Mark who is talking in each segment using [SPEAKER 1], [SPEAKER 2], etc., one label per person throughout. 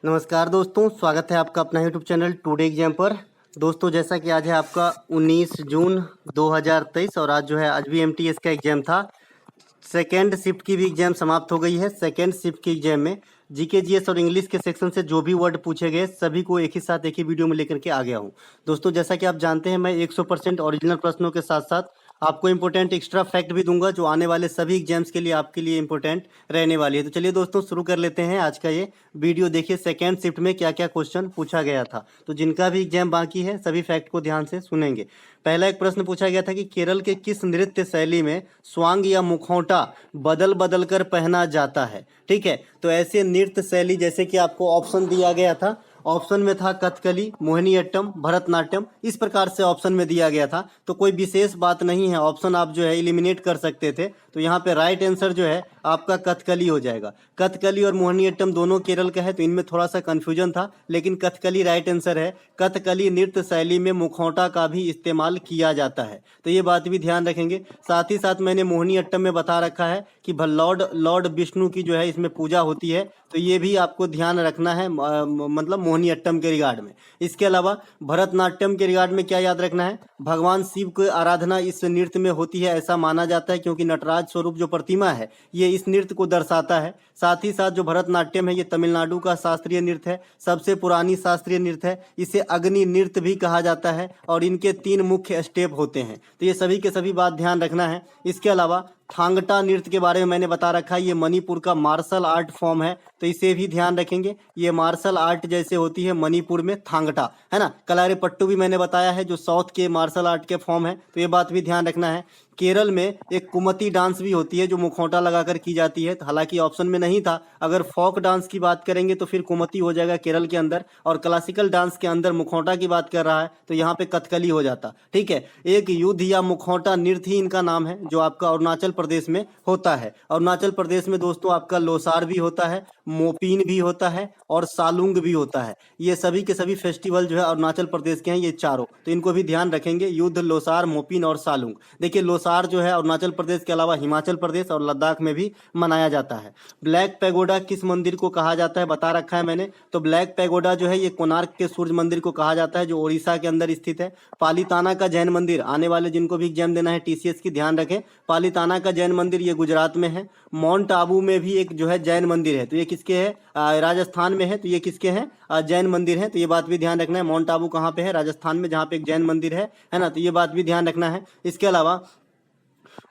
[SPEAKER 1] नमस्कार दोस्तों, स्वागत है आपका अपना यूट्यूब चैनल टुडे एग्जाम पर। दोस्तों जैसा कि आज है आपका 19 जून 2023 और आज भी एमटीएस का एग्जाम था। सेकेंड शिफ्ट की भी एग्जाम समाप्त हो गई है। सेकेंड शिफ्ट की एग्जाम में जीके जीएस और इंग्लिश के सेक्शन से जो भी वर्ड पूछे गए सभी को एक ही साथ एक ही वीडियो में लेकर के आ गया हूँ। दोस्तों जैसा कि आप जानते हैं मैं 100% ओरिजिनल प्रश्नों के साथ साथ आपको इंपॉर्टेंट एक्स्ट्रा फैक्ट भी दूंगा जो आने वाले सभी एग्जाम्स के लिए आपके लिए इंपॉर्टेंट रहने वाली है। तो चलिए दोस्तों शुरू कर लेते हैं आज का ये वीडियो। देखिए सेकेंड शिफ्ट में क्या क्या क्वेश्चन पूछा गया था, तो जिनका भी एग्जाम बाकी है सभी फैक्ट को ध्यान से सुनेंगे। पहला एक प्रश्न पूछा गया था कि केरल के किस नृत्य शैली में स्वांग या मुखौटा बदल बदल कर पहना जाता है। ठीक है, तो ऐसे नृत्य शैली जैसे कि आपको ऑप्शन दिया गया था, ऑप्शन में था कथकली, मोहिनीअट्टम, भरतनाट्यम, इस प्रकार से ऑप्शन में दिया गया था। तो कोई विशेष बात नहीं है, ऑप्शन आप जो है एलिमिनेट कर सकते थे। तो यहाँ पे राइट आंसर जो है आपका कथकली हो जाएगा। कथकली और मोहिनीअट्टम दोनों केरल का है, तो इनमें थोड़ा सा कंफ्यूजन था, लेकिन कथकली राइट आंसर है। कथकली नृत्य शैली में मुखौटा का भी इस्तेमाल किया जाता है, तो ये बात भी ध्यान रखेंगे। साथ ही साथ मैंने मोहिनीअट्टम में बता रखा है कि लॉर्ड विष्णु की जो है इसमें पूजा होती है, तो ये भी आपको ध्यान रखना है, मतलब मोहिनीअट्टम के रिगार्ड में। इसके अलावा भरतनाट्यम के रिगार्ड में क्या याद रखना है, भगवान शिव की आराधना इस नृत्य में होती है ऐसा माना जाता है, क्योंकि नटराज स्वरूप जो प्रतिमा है ये इस नृत्य को दर्शाता है। साथ ही साथ जो भरतनाट्यम है ये तमिलनाडु का शास्त्रीय नृत्य है, सबसे पुरानी शास्त्रीय नृत्य है, इसे अग्नि नृत्य भी कहा जाता है और इनके 3 मुख्य स्टेप होते हैं। तो ये सभी के सभी बात ध्यान रखना है। इसके अलावा थांगटा नृत्य के बारे में मैंने बता रखा है, ये मणिपुर का मार्शल आर्ट फॉर्म है, तो इसे भी ध्यान रखेंगे। ये मार्शल आर्ट जैसे होती है मणिपुर में थांगटा, है ना। कलारीपट्टू भी मैंने बताया है जो साउथ के मार्शल आर्ट के फॉर्म है, तो ये बात भी ध्यान रखना है। केरल में एक कुमती डांस भी होती है जो मुखौटा लगाकर की जाती है, हालांकि ऑप्शन में नहीं था। अगर फोक डांस की बात करेंगे तो फिर कुमती हो जाएगा केरल के अंदर, और क्लासिकल डांस के अंदर मुखौटा की बात कर रहा है तो यहाँ पे कथकली हो जाता। ठीक है, एक युद्ध या मुखौटा नृत्य ही इनका नाम है जो आपका अरुणाचल प्रदेश में होता है। अरुणाचल प्रदेश में दोस्तों आपका लोसार भी होता है, मोपिन भी होता है और सालुंग भी होता है। ये सभी के सभी फेस्टिवल जो है अरुणाचल प्रदेश के हैं, ये चारों, तो इनको भी ध्यान रखेंगे, युद्ध, लोसार, मोपिन और सालुंग। देखिए लोसार जो है अरुणाचल प्रदेश के अलावा हिमाचल प्रदेश और लद्दाख में भी मनाया जाता है। ब्लैक पैगोडा किस मंदिर को कहा जाता है बता रखा है मैंने, तो ब्लैक पैगोडा जो है ये कोणार्क के सूर्य मंदिर को कहा जाता है जो ओडिशा के अंदर स्थित है। पालीताना का जैन मंदिर, आने वाले जिनको भी एग्जाम देना है टीसीएस की ध्यान रखें, पालीताना का जैन मंदिर ये गुजरात में है। माउंट आबू में भी एक जो है जैन मंदिर है, तो ये किसके है, राजस्थान में है, तो ये किसके हैं, जैन मंदिर है। तो ये बात भी ध्यान रखना है, माउंट आबू कहाँ पे है, राजस्थान में, जहाँ पे एक जैन मंदिर है ना, तो ये बात भी ध्यान रखना है। इसके अलावा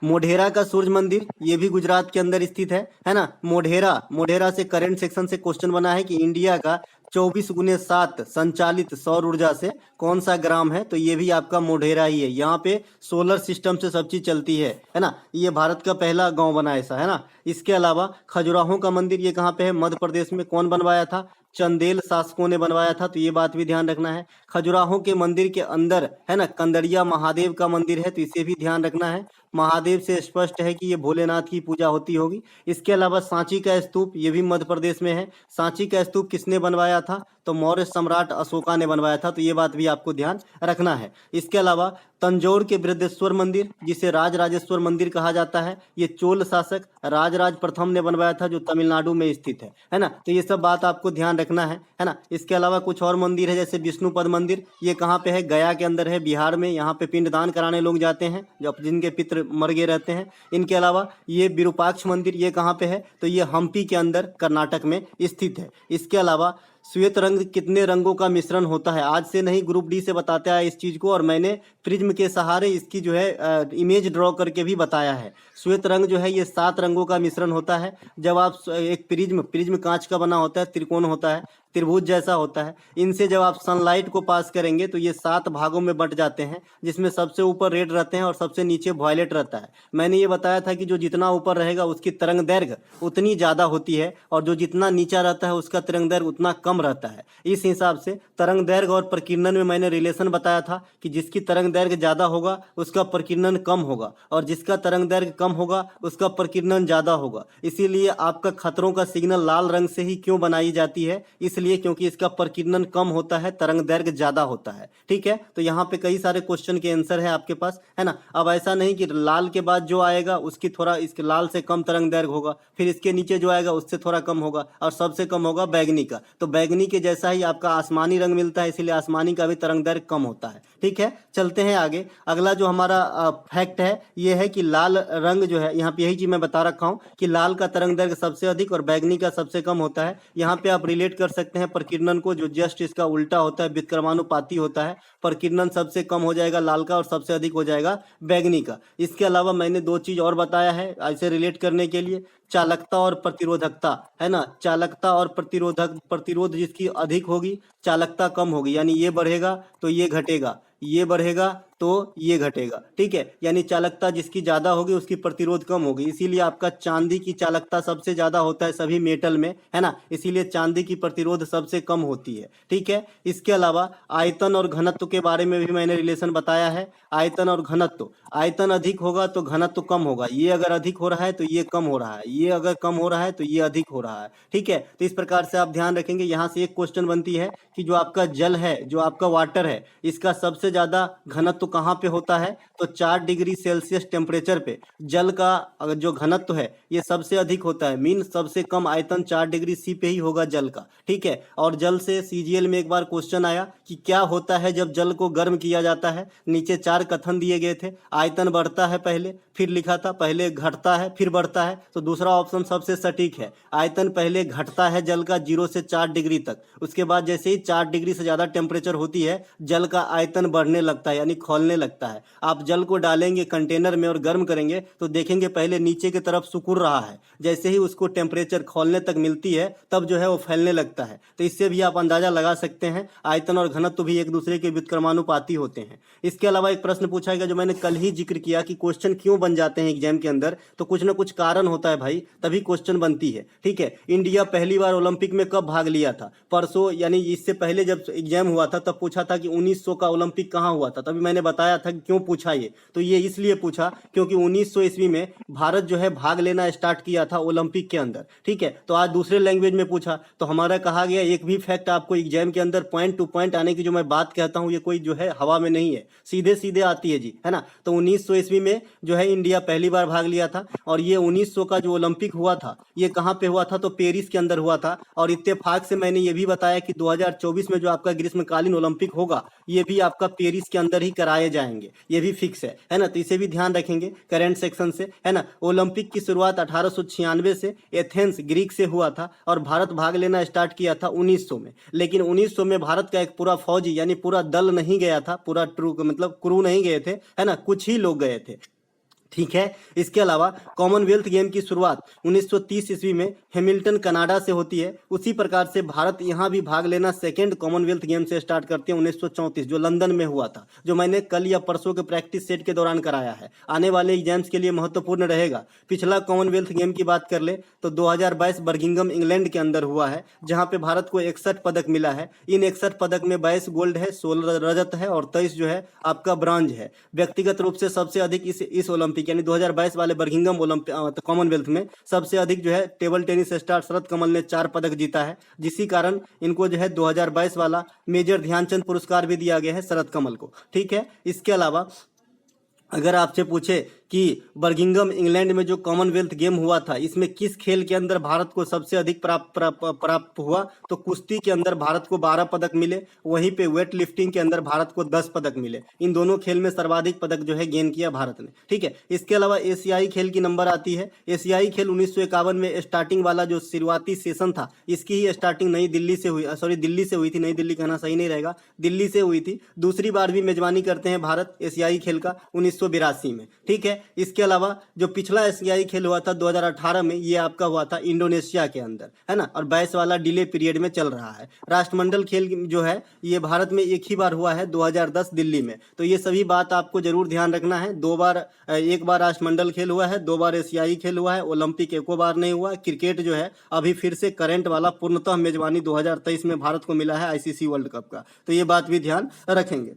[SPEAKER 1] मोढेरा का सूर्य मंदिर ये भी गुजरात के अंदर स्थित है ना। मोढेरा से करंट सेक्शन से क्वेश्चन बना है कि इंडिया का 24x7 संचालित सौर ऊर्जा से कौन सा ग्राम है, तो ये भी आपका मोढेरा ही है। यहाँ पे सोलर सिस्टम से सब चीज चलती है ना। ये भारत का पहला गांव बना ऐसा, है ना। इसके अलावा खजुराहो का मंदिर ये कहाँ पे है, मध्य प्रदेश में, कौन बनवाया था, चंदेल शासकों ने बनवाया था, तो ये बात भी ध्यान रखना है। खजुराहो के मंदिर के अंदर है ना कंदरिया महादेव का मंदिर है, तो इसे भी ध्यान रखना है। महादेव से स्पष्ट है कि ये भोलेनाथ की पूजा होती होगी। इसके अलावा सांची का स्तूप ये भी मध्य प्रदेश में है। सांची का स्तूप किसने बनवाया था, तो मौर्य सम्राट अशोका ने बनवाया था, तो ये बात भी आपको ध्यान रखना है। इसके अलावा तंजौर के बृहदेश्वर मंदिर जिसे राजराजेश्वर मंदिर कहा जाता है, ये चोल शासक राजराज प्रथम ने बनवाया था जो तमिलनाडु में स्थित है ना। तो ये सब बात आपको ध्यान रखना है ना। इसके अलावा कुछ और मंदिर है जैसे विष्णुपद मंदिर, ये कहाँ पे है, गया के अंदर है, बिहार में। यहाँ पे पिंडदान कराने लोग जाते हैं जो जिनके पितृ मर गए रहते हैं। इनके अलावा ये विरूपाक्ष मंदिर ये कहाँ पे है, तो ये हम्पी के अंदर कर्नाटक में स्थित है। इसके अलावा श्वेत रंग कितने रंगों का मिश्रण होता है, आज से नहीं ग्रुप डी से बताता है इस चीज को, और मैंने प्रिज्म के सहारे इसकी जो है इमेज ड्रॉ करके भी बताया है। श्वेत रंग जो है ये 7 रंगों का मिश्रण होता है। जब आप एक प्रिज्म कांच का बना होता है, त्रिकोण होता है, त्रिभुज जैसा होता है, इनसे जब आप सनलाइट को पास करेंगे तो ये 7 भागों में बंट जाते हैं, जिसमें सबसे ऊपर रेड रहते हैं और सबसे नीचे वॉयलेट रहता है। मैंने ये बताया था कि जो जितना ऊपर रहेगा उसकी तरंग दैर्घ्य उतनी ज्यादा होती है, और जो जितना नीचा रहता है उसका तरंग दैर्घ्य उतना कम रहता है। इस हिसाब से तरंग दैर्घ्य और प्रकीर्णन में मैंने रिलेशन बताया था कि जिसकी तरंग दैर्घ्य ज्यादा होगा उसका प्रकीर्णन कम होगा, और जिसका तरंग दैर्घ्य कम होगा उसका प्रकीर्णन ज्यादा होगा। इसीलिए आपका खतरों का सिग्नल लाल रंग से ही क्यों बनाई जाती है, इसलिए इसलिए क्योंकि इसका प्रकीर्णन कम होता है, तरंग दैर्घ्य ज्यादा होता है। ठीक है, तो यहाँ पे कई सारे क्वेश्चन के आंसर है आपके पास, है ना। अब ऐसा नहीं कि लाल के बाद जो आएगा उसकी थोड़ा इसके लाल से कम तरंग दैर्घ्य होगा, फिर इसके नीचे जो आएगा उससे थोड़ा कम होगा, और सबसे कम होगा बैगनी का। तो बैगनी के जैसा ही आपका आसमानी रंग मिलता है, इसीलिए आसमानी का भी तरंग दैर्घ्य कम होता है। ठीक है, चलते हैं आगे। अगला जो हमारा फैक्ट है ये है कि लाल रंग जो है, यहाँ पे यही चीज मैं बता रखा हूँ कि लाल का तरंग दैर्घ्य सबसे अधिक और बैगनी का सबसे कम होता है। यहाँ पे आप रिलेट कर सकते हैं प्रकीर्णन को, जो जस्ट इसका उल्टा होता है, व्युत्क्रमानुपाती होता है। प्रकीर्णन सबसे कम हो जाएगा लाल का और सबसे अधिक हो जाएगा बैगनी का। इसके अलावा मैंने दो चीज और बताया है ऐसे रिलेट करने के लिए, चालकता और प्रतिरोधकता, है ना। चालकता और प्रतिरोध जिसकी अधिक होगी, चालकता कम होगी, यानी ये बढ़ेगा तो ये घटेगा, ये बढ़ेगा तो ये घटेगा। ठीक है, यानी चालकता जिसकी ज्यादा होगी उसकी प्रतिरोध कम होगी। इसीलिए आपका चांदी की चालकता सबसे ज्यादा होता है सभी मेटल में, है ना, इसीलिए चांदी की प्रतिरोध सबसे कम होती है। ठीक है, इसके अलावा आयतन और घनत्व के बारे में भी मैंने रिलेशन बताया है। आयतन और घनत्व, आयतन अधिक होगा तो घनत्व कम होगा, ये अगर अधिक हो रहा है तो ये कम हो रहा है, ये अगर कम हो रहा है तो ये अधिक हो रहा है। ठीक है, तो इस प्रकार से आप ध्यान रखेंगे। यहाँ से एक क्वेश्चन बनती है कि जो आपका जल है, जो आपका वाटर है, इसका सबसे ज्यादा घनत्व कहाँ पे होता है, तो 4 डिग्री सेल्सियस टेम्परेचर पे जल का अगर जो घनत्व है ये सबसे अधिक होता है। मीन सबसे कम आयतन 4 डिग्री सी पे ही होगा जल का। ठीक है, और जल से सीजीएल में एक बार क्वेश्चन आया कि क्या होता है जब जल को गर्म किया जाता है। नीचे 4 कथन दिए गए थे, आयतन बढ़ता है पहले, फिर लिखा था पहले घटता है फिर बढ़ता है, तो दूसरा ऑप्शन सबसे सटीक है। आयतन पहले घटता है जल का 0 से 4 डिग्री तक, उसके बाद जैसे ही 4 डिग्री से ज्यादा टेम्परेचर होती है जल का आयतन बढ़ने लगता है, यानी खौलने लगता है। आप जल को डालेंगे कंटेनर में और गर्म करेंगे तो देखेंगे पहले नीचे की तरफ सिकुड़ रहा है, जैसे ही उसको टेम्परेचर खौलने तक मिलती है तब जो है वो फैलने लगता है। तो इससे भी आप अंदाजा लगा सकते हैं आयतन और घनत्व भी एक दूसरे के व्युत्क्रमानुपाती होते हैं। इसके अलावा एक प्रश्न पूछा गया जो मैंने कल ही जिक्र किया कि क्वेश्चन क्यों बन जाते हैं एग्जाम के अंदर, तो कुछ ना कुछ कारण होता है भाई, तभी क्वेश्चन बनती है। ठीक है, इंडिया पहली बार ओलंपिक में कब भाग लिया था, परसों, यानी इससे पहले जब एग्जाम हुआ था तब पूछा था कि 1900 का ओलंपिक कहाँ हुआ था। तभी मैंने बताया था कि क्यों पूछा ये, तो ये इसलिए पूछा क्योंकि 1900 ईस्वी में भारत जो है भाग लेना स्टार्ट किया था ओलंपिक के अंदर। ठीक है, तो आज दूसरे लैंग्वेज में पूछा तो हमारा कहा गया एक भी फैक्ट आपको एग्जाम के अंदर पॉइंट टू पॉइंट आने की जो मैं बात कहता हूँ ये कोई जो है हवा में नहीं है, सीधे सीधे आती है जी, है ना। तो 1900 ईस्वी में जो है इंडिया पहली बार भाग लिया था, और ये 1900 का जो ओलंपिक हुआ था ये कहाँ पे हुआ था, तो पेरिस के अंदर हुआ था। और इत्तेफाक से मैंने ये भी बताया कि 2024 में जो आपका ग्रीष्मकालीन ओलंपिक होगा ये भी आपका पेरिस के अंदर ही कराए जाएंगे, ये भी फिक्स है ना। तो इसे भी ध्यान रखेंगे करंट सेक्शन से, है ना। ओलंपिक की शुरुआत 1896 से एथेंस ग्रीक से हुआ था और भारत भाग लेना स्टार्ट किया था 1900 में। लेकिन 1900 में भारत का एक पूरा फौजी यानी पूरा दल नहीं गया था, पूरा ट्रू मतलब क्रू नहीं गए थे, है ना, कुछ ही लोग गए थे। ठीक है, इसके अलावा कॉमनवेल्थ गेम की शुरुआत 1930 ईस्वी में हैमिल्टन कनाडा से होती है। उसी प्रकार से भारत यहाँ भी भाग लेना सेकेंड कॉमनवेल्थ गेम से स्टार्ट करते हैं 1934 जो लंदन में हुआ था, जो मैंने कल या परसों के प्रैक्टिस सेट के दौरान कराया है, आने वाले एग्जाम्स के लिए महत्वपूर्ण रहेगा। पिछला कॉमनवेल्थ गेम की बात कर ले तो 2022 बर्मिंघम इंग्लैंड के अंदर हुआ है, जहाँ पे भारत को 61 पदक मिला है। इन 61 पदक में 22 गोल्ड है, 16 रजत है और 23 जो है आपका ब्रांज है। व्यक्तिगत रूप से सबसे अधिक इस ओलंपिक यानी 2022 वाले बर्मिंघम ओलंपिक कॉमनवेल्थ में सबसे अधिक जो है टेबल टेनिस स्टार शरद कमल ने 4 पदक जीता है, जिसी कारण इनको जो है 2022 वाला मेजर ध्यानचंद पुरस्कार भी दिया गया है शरद कमल को। ठीक है, इसके अलावा अगर आपसे पूछे कि बर्मिंघम इंग्लैंड में जो कॉमनवेल्थ गेम हुआ था इसमें किस खेल के अंदर भारत को सबसे अधिक प्राप्त हुआ, तो कुश्ती के अंदर भारत को 12 पदक मिले, वहीं पे वेट लिफ्टिंग के अंदर भारत को 10 पदक मिले। इन दोनों खेल में सर्वाधिक पदक जो है गेन किया भारत ने। ठीक है, इसके अलावा एशियाई खेल की नंबर आती है। एशियाई खेल 1951 में स्टार्टिंग वाला जो शुरुआती सेशन था इसकी ही स्टार्टिंग नई दिल्ली से हुई, दिल्ली से हुई थी, नई दिल्ली कहना सही नहीं रहेगा, दिल्ली से हुई थी। दूसरी बार भी मेजबानी करते हैं भारत एशियाई खेल का 1982 में। ठीक है, इसके अलावा जो पिछला एशियाई खेल हुआ था 2018 में, ये आपका हुआ था इंडोनेशिया के अंदर, है ना, और 22 वाला डिले पीरियड में चल रहा है। राष्ट्रमंडल खेल जो है ये भारत में एक ही बार हुआ है 2010 दिल्ली में। तो ये सभी बात आपको जरूर ध्यान रखना है। एक बार राष्ट्रमंडल खेल हुआ है, 2 बार एशियाई खेल हुआ है, ओलंपिक एको बार नहीं हुआ। क्रिकेट जो है अभी फिर से करंट वाला पूर्णतः मेजबानी 2023 में भारत को मिला है आईसीसी वर्ल्ड कप का, तो ये बात भी ध्यान रखेंगे।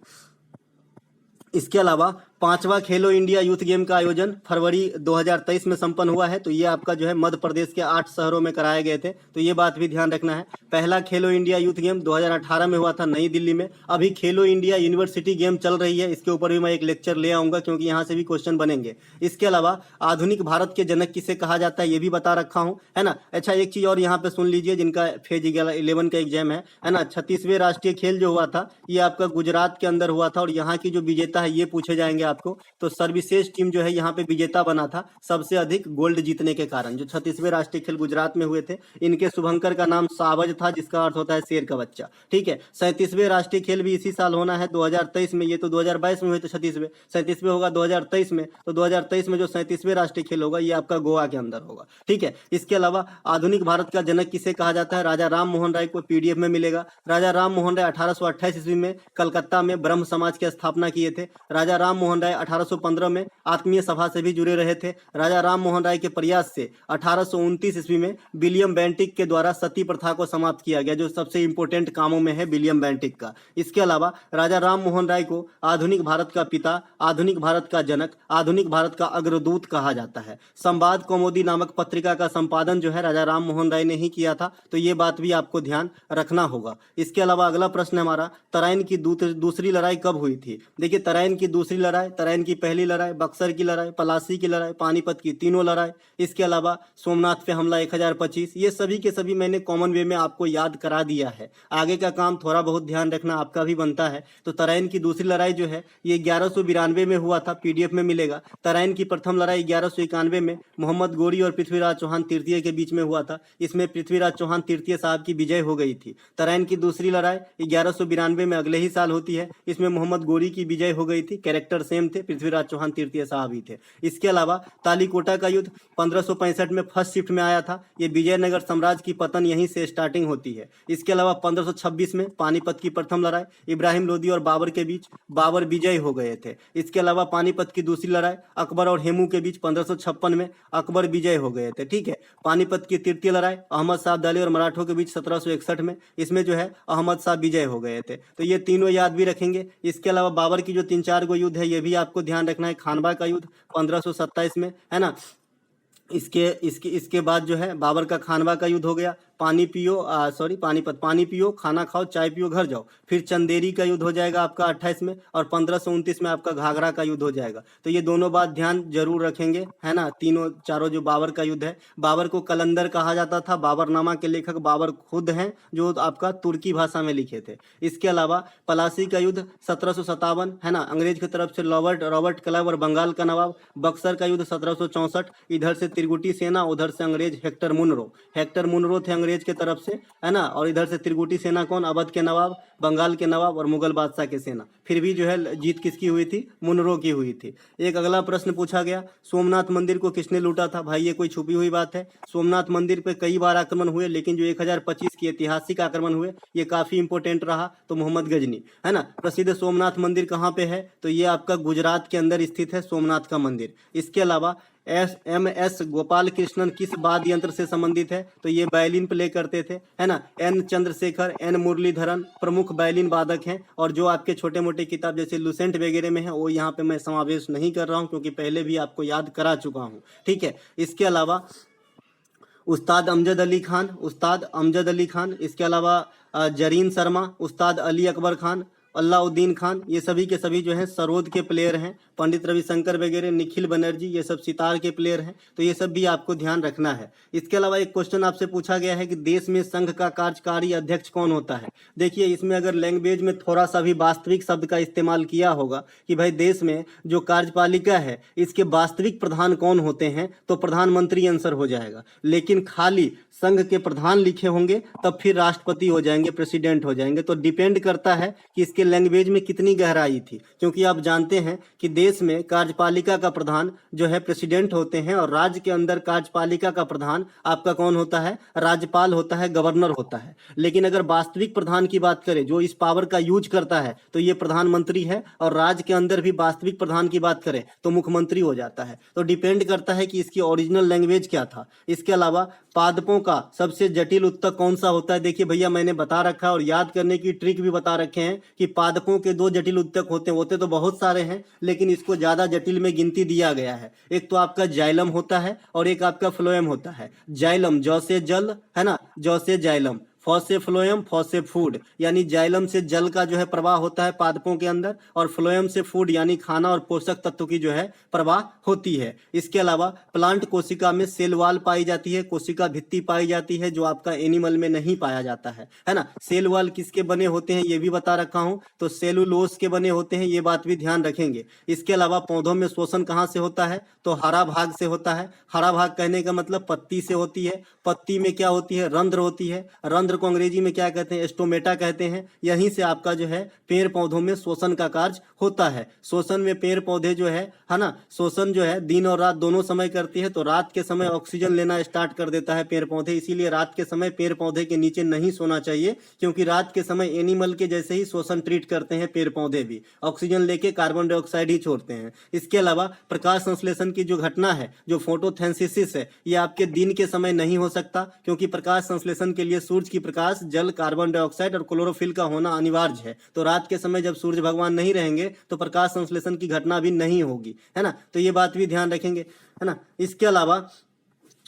[SPEAKER 1] इसके अलावा 5वां खेलो इंडिया यूथ गेम का आयोजन फरवरी 2023 में संपन्न हुआ है। तो ये आपका जो है मध्य प्रदेश के 8 शहरों में कराए गए थे, तो ये बात भी ध्यान रखना है। पहला खेलो इंडिया यूथ गेम 2018 में हुआ था नई दिल्ली में। अभी खेलो इंडिया यूनिवर्सिटी गेम चल रही है, इसके ऊपर भी मैं एक लेक्चर ले आऊंगा क्योंकि यहाँ से भी क्वेश्चन बनेंगे। इसके अलावा आधुनिक भारत के जनक किसे कहा जाता है ये भी बता रखा हूँ, है ना। अच्छा, एक चीज और यहाँ पे सुन लीजिए, जिनका फेज 11 का एग्जाम है ना। 36वें राष्ट्रीय खेल जो हुआ था ये आपका गुजरात के अंदर हुआ था, और यहाँ की जो विजेता है ये पूछे जाएंगे आपको। तो सर्वश्रेष्ठ टीम जो है यहाँ पे विजेता बना था सबसे अधिक गोल्ड जीतने के कारण। जो 36वें राष्ट्रीय खेल गुजरात में हुए थे, इनके शुभंकर का नाम सावज था, जिसका अर्थ होता है शेर का बच्चा। ठीक है, 37वें राष्ट्रीय खेल भी इसी साल होना है 2023 में। ये तो 2022 में हुए थे 36वें, 37वें होगा 2023 में। तो 2023 में जो 37वें राष्ट्रीय खेल होगा ये आपका गोवा के अंदर होगा। ठीक है, इसके अलावा आधुनिक भारत का जनक किसे कहा जाता है, राजा राम मोहन राय को पीडीएफ में मिलेगा। राजा राम मोहन राय 1828 ईस्वी में कलकत्ता में ब्रह्म समाज की स्थापना किए थे। राजा राम मोहन राय 1815 में आत्मीय सभा से भी जुड़े रहे थे। राजा राम मोहन राय के प्रयास से 1829 ईस्वी में विलियम बेंटिक के द्वारा सती प्रथा को समाप्त किया गया, जो सबसे इंपॉर्टेंट कामों में है विलियम बेंटिक का। इसके अलावा राजा राम मोहन राय को आधुनिक भारत का पिता, आधुनिक भारत का जनक, आधुनिक भारत का अग्रदूत कहा जाता है। संवाद कौमुदी नामक पत्रिका का संपादन जो है राजा राम मोहन राय ने ही किया था, तो ये बात भी आपको ध्यान रखना होगा। इसके अलावा अगला प्रश्न हमारा, तराइन की दूसरी लड़ाई कब हुई थी। देखिए, तराइन की दूसरी लड़ाई, तराइन की पहली लड़ाई, बक्सर की लड़ाई, पलासी की लड़ाई, पानीपत की तीनों लड़ाई, इसके अलावा सोमनाथ पे हमला 1025, ये सभी के सभी मैंने कॉमन वे में आपको याद करा दिया है। आगे का काम थोड़ा बहुत ध्यान रखना आपका भी बनता है। तो तराइन की दूसरी लड़ाई जो है ये 1192 में हुआ था, पीडीएफ में मिलेगा। तराइन की प्रथम लड़ाई 1191 में मोहम्मद गोरी और पृथ्वीराज चौहान तृतीय के बीच में हुआ था। इसमें पृथ्वीराज चौहान तृतीय साहब की विजय हो गई थी। तराइन की दूसरी लड़ाई 1192 में अगले ही साल होती है, इसमें मोहम्मद गोरी की विजय हो गई थी। कैरेक्टर सेम थे, पृथ्वीराज चौहान तृतीय साहब ही थे। इसके अलावा तालीकोटा का युद्ध 1565 में फर्स्ट शिफ्ट में आया था। ये विजयनगर साम्राज्य की पतन यहीं से स्टार्टिंग होती है। इसके अलावा 1526 में पानीपत की प्रथम लड़ाई इब्राहिम लोदी और बाबर के बीच, बाबर विजय हो गए थे। इसके अलावा पानीपत की दूसरी लड़ाई अकबर और हेमू के बीच 1556 में अकबर विजय हो गए थे। ठीक है, पानीपत की तृतीय लड़ाई अहमद शाह अब्दाली और मराठों के बीच 1761 में, इसमें जो है अहमद शाह विजय हो गए थे। तो ये तीनों याद भी रखेंगे। इसके अलावा बाबर की जो 3-4 गो युद्ध है ये भी आपको ध्यान रखना है। खानवा का युद्ध 1527 में, है ना। इसके बाद जो है बाबर का खानवा का युद्ध हो गया। पानी पियो, पानीपत, पानी पियो, खाना खाओ, चाय पियो, घर जाओ। फिर चंदेरी का युद्ध हो जाएगा आपका 28 में, और 1529 में आपका घाघरा का युद्ध हो जाएगा। तो ये दोनों बात ध्यान जरूर रखेंगे, है ना। तीनों चारों जो बाबर का युद्ध है, बाबर को कलंदर कहा जाता था। बाबरनामा के लेखक बाबर खुद हैं, जो आपका तुर्की भाषा में लिखे थे। इसके अलावा पलासी का युद्ध 1757, है ना, अंग्रेज की तरफ से रॉबर्ट क्लाइव और बंगाल का नवाब। बक्सर का युद्ध 1764, इधर से त्रिगुटी सेना, उधर से अंग्रेज हेक्टर मुनरो थे अंग्रेज के तरफ से, है ना। और इधर से त्रिगुटी सेना कौन, अवध के नवाब, बंगाल के नवाब और मुगल बादशाह के सेना। फिर भी जो है जीत किसकी हुई थी, मुनरो की हुई थी। एक अगला प्रश्न पूछा गया, सोमनाथ मंदिर को किसने लूटा था। भाई ये कोई छुपी हुई बात है। सोमनाथ मंदिर पे कई बार आक्रमण हुए, लेकिन जो 1025 की ऐतिहासिक आक्रमण हुए ये काफी इंपोर्टेंट रहा, तो मोहम्मद गजनी, है ना। प्रसिद्ध सोमनाथ मंदिर कहाँ पे है, तो ये आपका गुजरात के अंदर स्थित है सोमनाथ का मंदिर। इसके अलावा एम.एस. गोपाल कृष्णन किस वाद्य यंत्र से संबंधित है, तो ये वायलिन प्ले करते थे, है ना। एन चंद्रशेखर, एन मुरलीधरन प्रमुख वायलिन वादक हैं। और जो आपके छोटे मोटे किताब जैसे लुसेंट वगैरह में है वो यहाँ पे मैं समावेश नहीं कर रहा हूँ, क्योंकि पहले भी आपको याद करा चुका हूँ। ठीक है, इसके अलावा उस्ताद अमजद अली खान, इसके अलावा जरीन शर्मा, उस्ताद अली अकबर खान, अलाउद्दीन खान, ये सभी के सभी जो हैं सरोद के प्लेयर हैं। पंडित रविशंकर वगैरह, निखिल बनर्जी, ये सब सितार के प्लेयर हैं। तो ये सब भी आपको ध्यान रखना है। इसके अलावा एक क्वेश्चन आपसे पूछा गया है कि देश में संघ का कार्यकारी अध्यक्ष कौन होता है। देखिए, इसमें अगर लैंग्वेज में थोड़ा सा भी वास्तविक शब्द का इस्तेमाल किया होगा कि भाई देश में जो कार्यपालिका है इसके वास्तविक प्रधान कौन होते हैं, तो प्रधानमंत्री आंसर हो जाएगा। लेकिन खाली संघ के प्रधान लिखे होंगे तब फिर राष्ट्रपति हो जाएंगे, प्रेसिडेंट हो जाएंगे। तो डिपेंड करता है कि इसके लैंग्वेज में कितनी गहराई थी, क्योंकि आप जानते हैं कि देश में कार्यपालिका का प्रधान जो है प्रेसिडेंट होते हैं, और राज्य के अंदर कार्यपालिका का प्रधान आपका कौन होता है, राज्यपाल होता है, गवर्नर होता है। लेकिन अगर वास्तविक प्रधान की बात करें, जो इस पावर का यूज करता है, तो ये प्रधानमंत्री है। और राज्य के अंदर भी वास्तविक प्रधान की बात करें तो मुख्यमंत्री हो जाता है। तो डिपेंड करता है कि इसकी ओरिजिनल लैंग्वेज क्या था। इसके अलावा पादपों का सबसे जटिल उत्तक कौन सा होता है। देखिए भैया, मैंने बता रखा है और याद करने की ट्रिक भी बता रखे हैं कि पादपों के 2 जटिल उत्तक होते तो बहुत सारे हैं, लेकिन इसको ज्यादा जटिल में गिनती दिया गया है। एक तो आपका जाइलम होता है और एक आपका फ्लोएम होता है। जाइलम जौ से जल, है ना, जौ से xylem. Fosse phloem, Fosse food, यानी जाइलम से जल का जो है प्रवाह होता है पादपों के अंदर, और फ्लोएम से फूड यानी खाना और पोषक तत्व की जो है प्रवाह होती है। इसके अलावा प्लांट कोशिका में सेल वाल पाई जाती है, कोशिका भित्ति पाई जाती है, जो आपका एनिमल में नहीं पाया जाता है ना। सेल वाल किसके बने होते हैं ये भी बता रखा हूं, तो सेलुलोज के बने होते हैं, ये बात भी ध्यान रखेंगे। इसके अलावा पौधों में शोषण कहाँ से होता है, तो हरा भाग से होता है। हरा भाग कहने का मतलब पत्ती से होती है। पत्ती में क्या होती है, रंध्र होती है। रंध्र को अंग्रेजी में क्या कहते हैं, स्टोमेटा कहते हैं। यहीं से आपका जो है पेड़ पौधों में शोषण का कार्य होता है। शोषण में पेड़ पौधे जो है ना, शोषण जो है दिन और रात दोनों समय करती है। तो रात के समय ऑक्सीजन लेना स्टार्ट कर देता है पेड़ पौधे, इसीलिए रात के समय पेड़ पौधे के नीचे नहीं सोना चाहिए, क्योंकि रात के समय एनिमल के जैसे ही शोषण ट्रीट करते हैं पेड़ पौधे भी, ऑक्सीजन लेके कार्बन डाइऑक्साइड ही छोड़ते हैं। इसके अलावा प्रकाश संश्लेषण की जो घटना है, जो फोटोसिंथेसिस है, ये आपके दिन के समय नहीं हो सकता, क्योंकि प्रकाश संश्लेषण के लिए सूर्य की प्रकाश, जल, कार्बन डाइऑक्साइड और क्लोरोफिल का होना अनिवार्य है। तो रात के समय जब सूर्य भगवान नहीं रहेंगे तो प्रकाश संश्लेषण की घटना भी नहीं होगी, है ना। तो ये बात भी ध्यान रखेंगे, है ना। इसके अलावा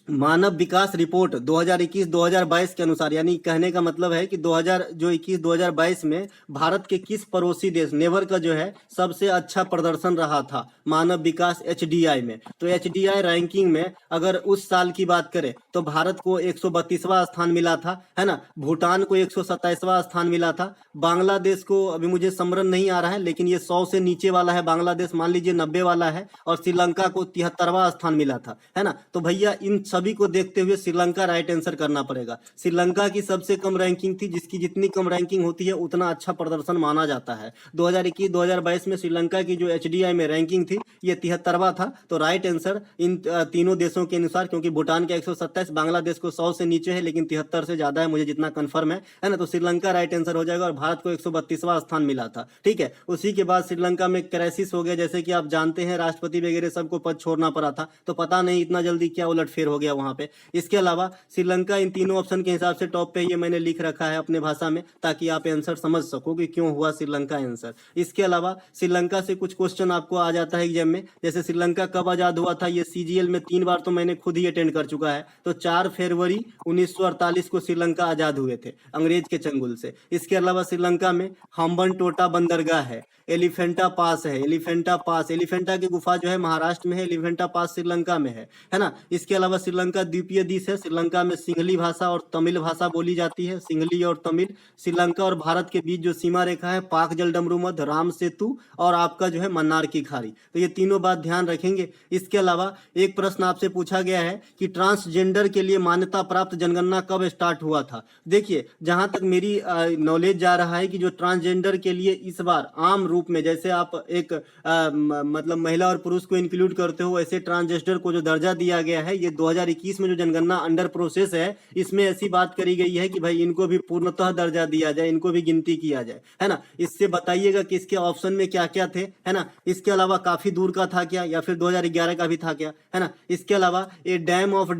[SPEAKER 1] मानव विकास रिपोर्ट 2021-2022 के अनुसार, यानी कहने का मतलब है कि 2021-2022 में भारत के किस पड़ोसी देश नेवर का जो है सबसे अच्छा प्रदर्शन रहा था मानव विकास HDI में। तो HDI रैंकिंग में अगर उस साल की बात करें तो भारत को 132वां स्थान मिला था, है ना। भूटान को 127वां स्थान मिला था। बांग्लादेश को अभी मुझे स्मरण नहीं आ रहा है, लेकिन ये 100 से नीचे वाला है बांग्लादेश, मान लीजिए 90 वाला है। और श्रीलंका को 73वां स्थान मिला था, है ना। तो भैया इन सभी को देखते हुए श्रीलंका राइट आंसर करना पड़ेगा। श्रीलंका की सबसे कम रैंकिंग थी, जिसकी जितनी कम रैंकिंग होती है उतना अच्छा प्रदर्शन माना जाता है। 2021-2022 में श्रीलंका की जो HDI में रैंकिंग थी ये 73वां था। तो राइट आंसर इन तीनों देशों के अनुसार, क्योंकि भूटान का 127, बांग्लादेश को 100 से नीचे है, लेकिन 73 से ज्यादा है, मुझे जितना कंफर्म है ना। तो श्रीलंका राइट आंसर हो जाएगा, और भारत को 132वां स्थान मिला था, ठीक है। उसी के बाद श्रीलंका में क्राइसिस हो गया, जैसे कि आप जानते हैं, राष्ट्रपति वगैरह सबको पद छोड़ना पड़ा था। तो पता नहीं इतना जल्दी क्या उलटफेर हो गया वहां पे। इसके अलावा श्रीलंका इन तीनों ऑप्शन के हिसाब से टॉप पे, ये मैंने लिख रखा है अपने भाषा में, ताकि आप आंसर समझ सको कि क्यों हुआ श्रीलंका आंसर। इसके अलावा श्रीलंका से कुछ क्वेश्चन आपको आ जाता है एग्जाम में, जैसे श्रीलंका कब आजाद हुआ था, ये CGL में 3 बार तो मैंने खुद ही अटेंड कर चुका है। तो 4 फरवरी 1948 को श्रीलंका आजाद हुए थे अंग्रेज के चंगुल से। इसके अलावा श्रीलंका में हम्बन टोटा बंदरगाह है, एलिफेंटा पास है, एलिफेंटा की गुफा जो है महाराष्ट्र में है, एलिफेंटा पास श्रीलंका में है ना। इसके अलावा श्रीलंका द्वीपीय देश है, श्रीलंका में सिंहली भाषा और तमिल भाषा बोली जाती है, सिंहली और तमिल। श्रीलंका और भारत के बीच जो सीमा रेखा है, पाक जलडमरू मध्य, राम सेतु और आपका जो है मन्नार की खाड़ी। तो ये तीनों बात ध्यान रखेंगे। इसके अलावा एक प्रश्न आपसे पूछा गया है कि ट्रांसजेंडर के लिए मान्यता प्राप्त जनगणना कब स्टार्ट हुआ था। देखिए, जहां तक मेरी नॉलेज जा रहा है कि जो ट्रांसजेंडर के लिए इस बार आम रूप में, जैसे आप एक मतलब महिला और पुरुष को इंक्लूड करते हो, ऐसे ट्रांसजेंडर को जो दर्जा दिया गया है, ये 2021 में जो जनगणना अंडर प्रोसेस है, इसमें ऐसी बात करी गई है कि भाई इनको भी पूर्णतः दर्जा दिया जाए, इनको भी गिनती किया जाए, है ना। इससे बताइएगा कि इसके ऑप्शन में क्या क्या थे, है ना। इसके अलावा काफी दूर का था क्या, या फिर 2011 का भी था क्या, है ना। इसके अलावा ए डैम ऑफ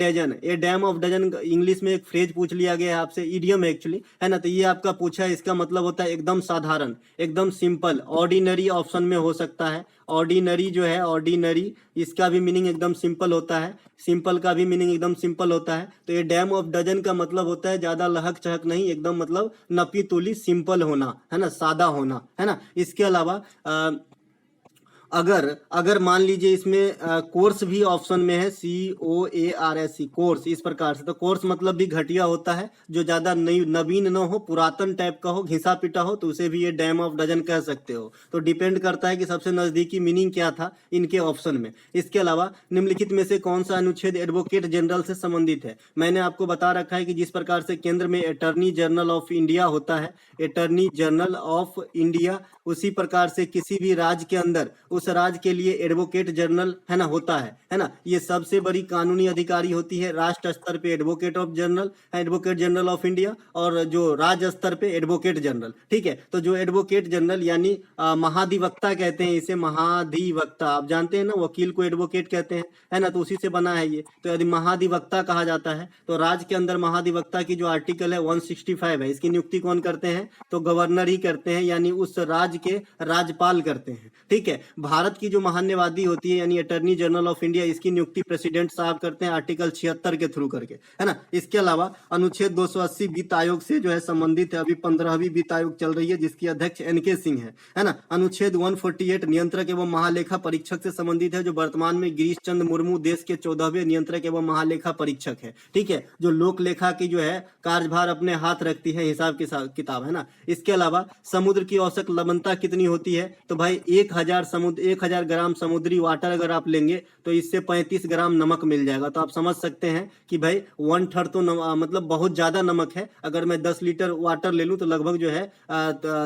[SPEAKER 1] डजन इंग्लिश में एक फ्रेज पूछ लिया गया है आपसे, इडियम एक्चुअली, है ना। तो ये आपका पूछा है, इसका मतलब होता है एकदम साधारण, एकदम सिंपल। ऑर्डिनरी ऑप्शन में हो सकता है, ऑर्डिनरी जो है, ऑर्डिनरी, इसका भी मीनिंग एकदम सिंपल होता है, सिंपल का भी मीनिंग एकदम सिंपल होता है। तो ये डैम ऑफ डजन का मतलब होता है ज्यादा लहक चहक नहीं, एकदम मतलब नपी तुली सिंपल होना, है ना, सादा होना, है ना। इसके अलावा अगर मान लीजिए इसमें कोर्स भी ऑप्शन में है, COARS, कोर्स, इस प्रकार से। तो कोर्स मतलब भी घटिया होता है, जो ज्यादा नवीन न हो, पुरातन टाइप का हो, घिसा पिटा हो, तो उसे भी ये डैम ऑफ डजन कह सकते हो। तो डिपेंड करता है कि सबसे नजदीकी मीनिंग क्या था इनके ऑप्शन में। इसके अलावा निम्नलिखित में से कौन सा अनुच्छेद एडवोकेट जनरल से संबंधित है। मैंने आपको बता रखा है कि जिस प्रकार से केंद्र में अटर्नी जनरल ऑफ इंडिया होता है, अटर्नी जनरल ऑफ इंडिया, उसी प्रकार से किसी भी राज्य के अंदर उस राज्य के लिए एडवोकेट जनरल, है ना, होता है ना। ये सबसे बड़ी कानूनी अधिकारी होती है। राष्ट्र स्तर पे एडवोकेट जनरल ऑफ इंडिया, और जो राज्य स्तर पे एडवोकेट जनरल, ठीक है। तो जो एडवोकेट जनरल यानी महाधिवक्ता कहते हैं इसे, महाधिवक्ता, आप जानते हैं ना, वकील को एडवोकेट कहते हैं, है ना। तो उसी से बना है ये। तो यदि महाधिवक्ता कहा जाता है, तो राज्य के अंदर महाधिवक्ता की जो आर्टिकल है 165 है, इसकी नियुक्ति कौन करते हैं, तो गवर्नर ही करते हैं, यानी उस राज्य के राज्यपाल करते हैं, ठीक है। भारत की जो महान्यवादी होती है यानी अटर्नी जनरल ऑफ इंडिया, इसकी नियुक्ति प्रेसिडेंट साहब करते हैं आर्टिकल 76 के थ्रू करके, है ना। इसके अलावा अनुच्छेद 280 वित्त आयोग से जो है संबंधित है, अभी 15वीं वित्त आयोग चल रही है जिसकी अध्यक्ष NK सिंह है ना। अनुच्छेद 148 नियंत्रक एवं महालेखा परीक्षक से संबंधित है, जो वर्तमान में गिरीश चंद्र मुर्मू देश के 14वें नियंत्रक एवं महालेखा परीक्षक है, ठीक है, जो लोक लेखा की जो है कार्यभार अपने हाथ रखती है, हिसाब किताब, है ना। इसके अलावा समुद्र की औसत लवणता कितनी होती है, तो भाई 1000 ग्राम समुद्री वाटर अगर आप लेंगे तो इससे 35 ग्राम नमक मिल जाएगा। तो आप समझ सकते हैं कि भाई 1/3 तो मतलब बहुत ज्यादा नमक है। अगर मैं 10 लीटर वाटर ले लूं तो लगभग जो है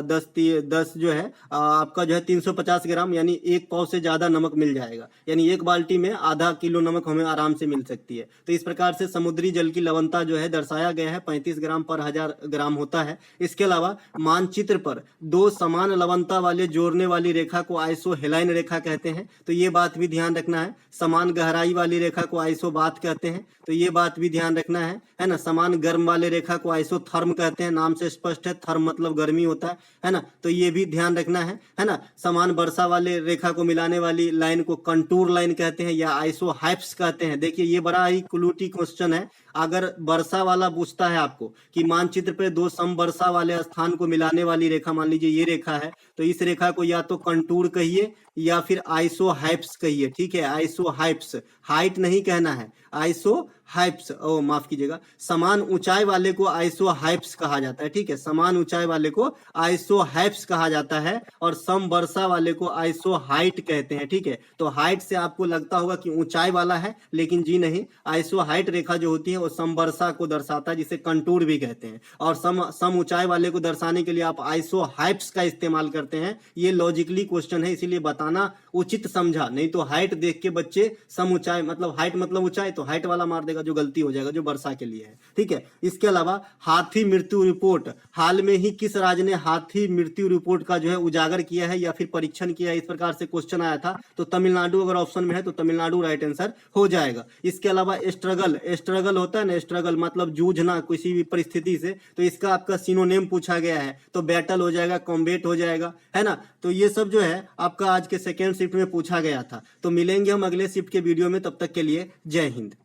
[SPEAKER 1] 10 जो है आपका जो है 350 ग्राम यानी 1 पाव से ज्यादा नमक मिल जाएगा, यानी एक बाल्टी में आधा किलो नमक हमें आराम से मिल सकती है। तो इस प्रकार से समुद्री जल की लवणता जो है दर्शाया गया है, 35 ग्राम पर 1000 ग्राम होता है। इसके अलावा मानचित्र पर दो समान लवणता वाले जोड़ने वाली रेखा को आइसोहेलाइन रेखा कहते हैं, तो ये बात भी ध्यान रखना है। समान गहराई वाली रेखा को आइसोबात कहते हैं, तो ये बात भी ध्यान रखना है ना। समान गर्म वाले रेखा को आइसोथर्म कहते हैं, नाम से स्पष्ट है, थर्म मतलब गर्मी होता है ना, तो ये भी ध्यान रखना है ना। समान वर्षा वाले रेखा को मिलाने वाली लाइन को कंटूर लाइन कहते हैं या आइसोहाइप्स कहते हैं। देखिए ये बड़ा ही क्लूटी क्वेश्चन है, अगर वर्षा वाला पूछता है आपको कि मानचित्र पे दो समवर्षा वाले स्थान को मिलाने वाली रेखा, मान लीजिए ये रेखा है, तो इस रेखा को या तो कंटूर कहिए या फिर आइसोहाइप्स कहिए, ठीक है, आइसोहाइप्स, हाइट नहीं कहना है, आइसोहाइप्स, ओ माफ कीजिएगा, समान ऊंचाई वाले को आइसोहाइप्स कहा जाता है, ठीक है, समान ऊंचाई वाले को आइसोहाइप्स कहा जाता है और समवर्षा वाले को आइसोहाइट कहते हैं, ठीक है। तो हाइट से आपको लगता होगा कि ऊंचाई वाला है, लेकिन जी नहीं, आइसोहाइट रेखा जो होती है वो समवर्षा को दर्शाता है, जिसे कंटूर भी कहते हैं, और सम ऊंचाई वाले को दर्शाने के लिए आप आइसोहाइप्स का इस्तेमाल करते हैं। ये लॉजिकली क्वेश्चन है, इसीलिए बताना उचित समझा, नहीं तो हाइट देख के बच्चे सम ऊंचाई मतलब हाइट मतलब ऊंचाई, तो हाइट वाला मार देगा, जो गलती हो जाएगा, जो वर्षा के लिए है, ठीक है। इसके अलावा हाथी मृत्यु रिपोर्ट, हाल में ही किस राज्य ने हाथी मृत्यु रिपोर्ट का जो है उजागर किया है या फिर परीक्षण किया है, इस प्रकार से क्वेश्चन आया था, तो तमिलनाडु अगर ऑप्शन में है तो तमिलनाडु राइट आंसर हो जाएगा। इसके अलावा स्ट्रगल होता है ना, स्ट्रगल मतलब जूझना किसी भी परिस्थिति से, तो इसका आपका सिनोनिम पूछा गया है, तो बैटल हो जाएगा, कॉम्बेट हो जाएगा, है ना। तो ये सब जो है आपका आज के सेकेंड शिफ्ट में पूछा गया था। तो मिलेंगे हम अगले शिफ्ट के वीडियो में, तब तक के लिए जय हिंद।